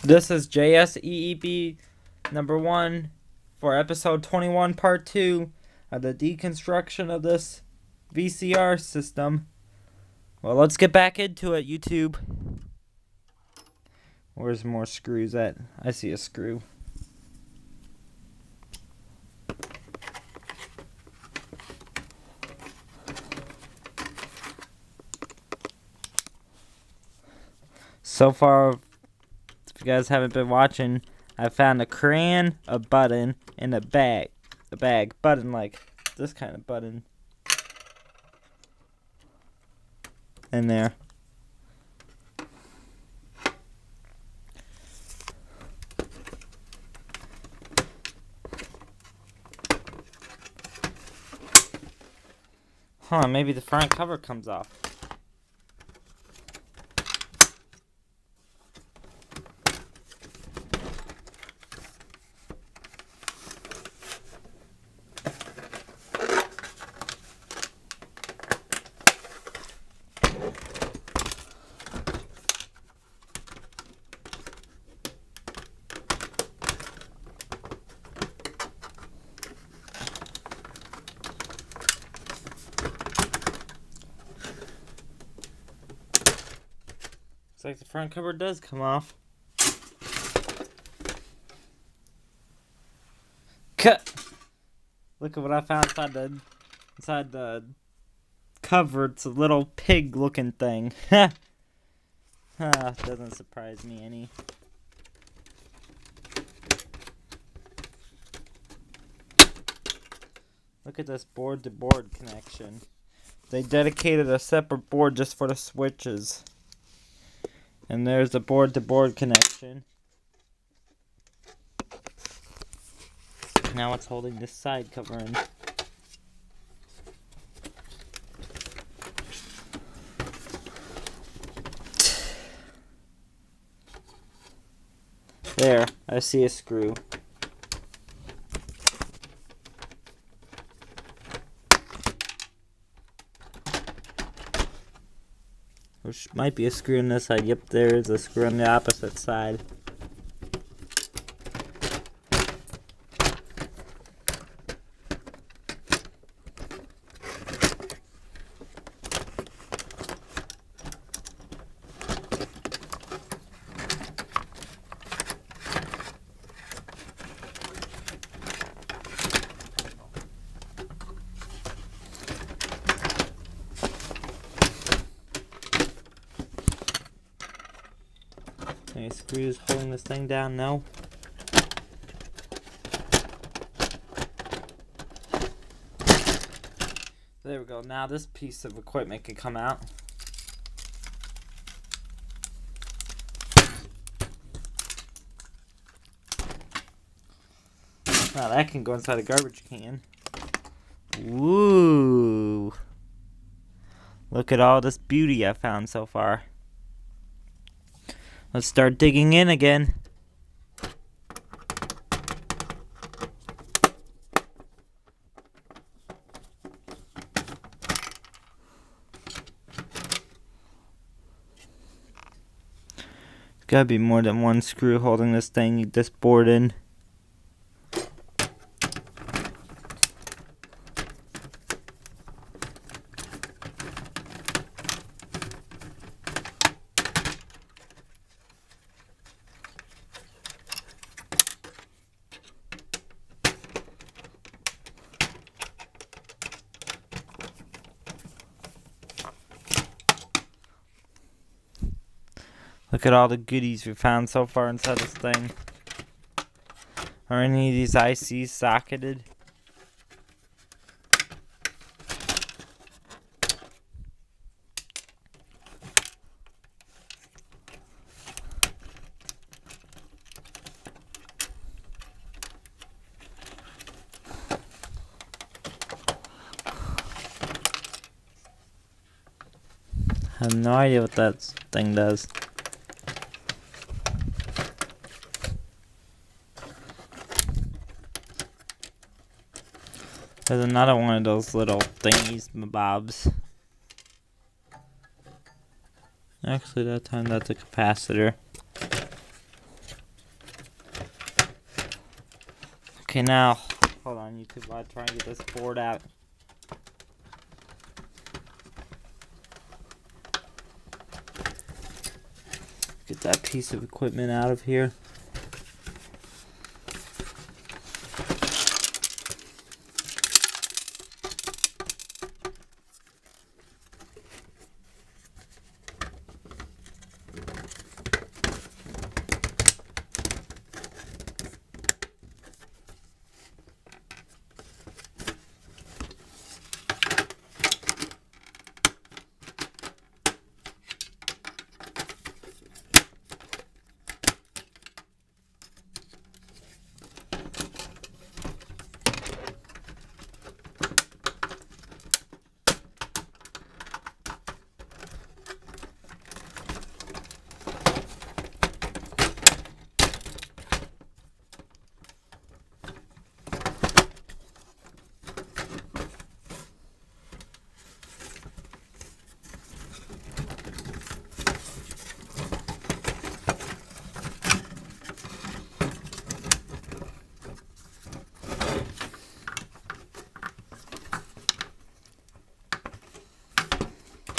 This is jseeb number 1 for episode 21 part 2 of the deconstruction of this VCR system. Well, let's get back into it, YouTube. Where's more screws at? I see a screw. So far, if you guys haven't been watching, I found a crayon, a button, and a bag. Button like this kind of button. In there. Huh, maybe the front cover comes off. Looks like the front cover does come off. Cut! Look at what I found inside the cover. It's a little pig looking thing. Doesn't surprise me any. Look at this board to board connection. They dedicated a separate board just for the switches. And there's the board-to-board connection. Now it's holding this side cover in. There, I see a screw. Which might be a screw on this side. Yep, there is a screw on the opposite side. Any screws holding this thing down? No. There we go. Now this piece of equipment can come out. Now that can go inside a garbage can. Woo! Look at all this beauty I found so far. Let's start digging in again. There's gotta be more than one screw holding this board in. Look at all the goodies we found so far inside this thing. Are any of these ICs socketed? I have no idea what that thing does. There's another one of those little thingies, bobs. Actually, that time that's a capacitor. Okay, now, hold on YouTube, I'll try and get this board out. Get that piece of equipment out of here.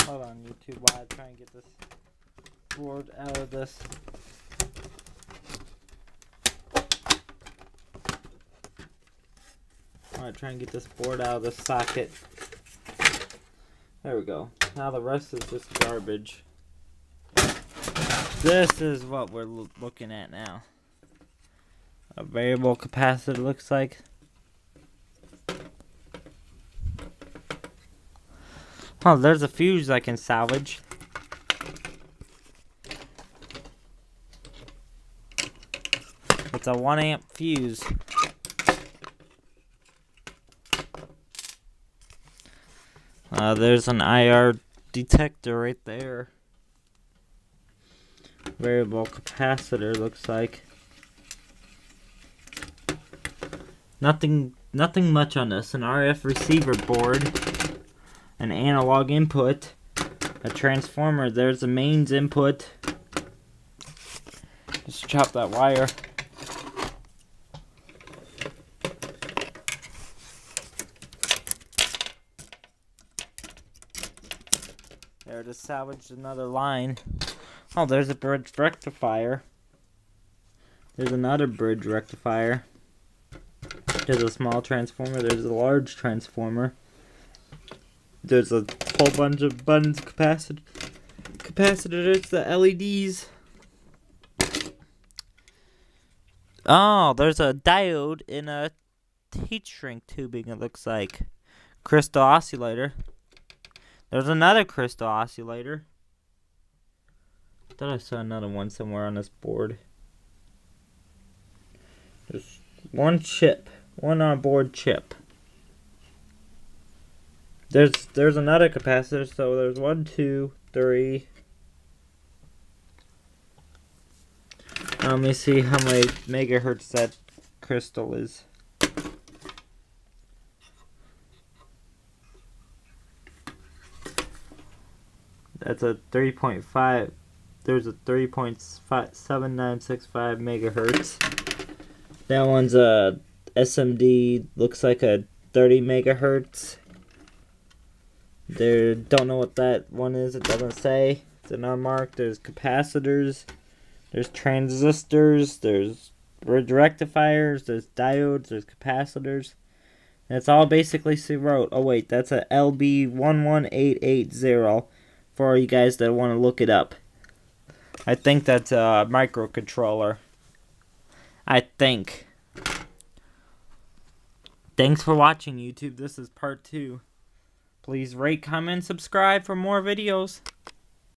Hold on YouTube while I try and get this board out of this. Alright, try and get this board out of the socket. There we go. Now the rest is just garbage. This is what we're looking at now. A variable capacitor looks like. Oh, there's a fuse I can salvage. It's a 1 amp fuse. There's an IR detector right there. Variable capacitor looks like. Nothing much on this. An RF receiver board. An analog input, a transformer. There's the mains input. Just chop that wire. There, just salvaged another line. Oh, there's a bridge rectifier. There's another bridge rectifier. There's a small transformer. There's a large transformer. There's a whole bunch of buttons, capacitors, the LEDs. Oh, there's a diode in a heat shrink tubing, it looks like. Crystal oscillator. There's another crystal oscillator. I thought I saw another one somewhere on this board. There's one chip, one on-board chip. There's another capacitor, so there's 1, 2, 3. Let me see how many megahertz that crystal is. That's a 3.5. There's a 3.7965 megahertz. That one's a SMD. Looks like a 30 megahertz. Don't know what that one is. It doesn't say. It's an unmarked. There's capacitors. There's transistors. There's bridge rectifiers. There's diodes. There's capacitors. And it's all basically zeroed. Oh wait, that's a LB11880 for all you guys that want to look it up. I think that's a microcontroller. I think. Thanks for watching, YouTube. This is part 2. Please rate, comment, subscribe for more videos.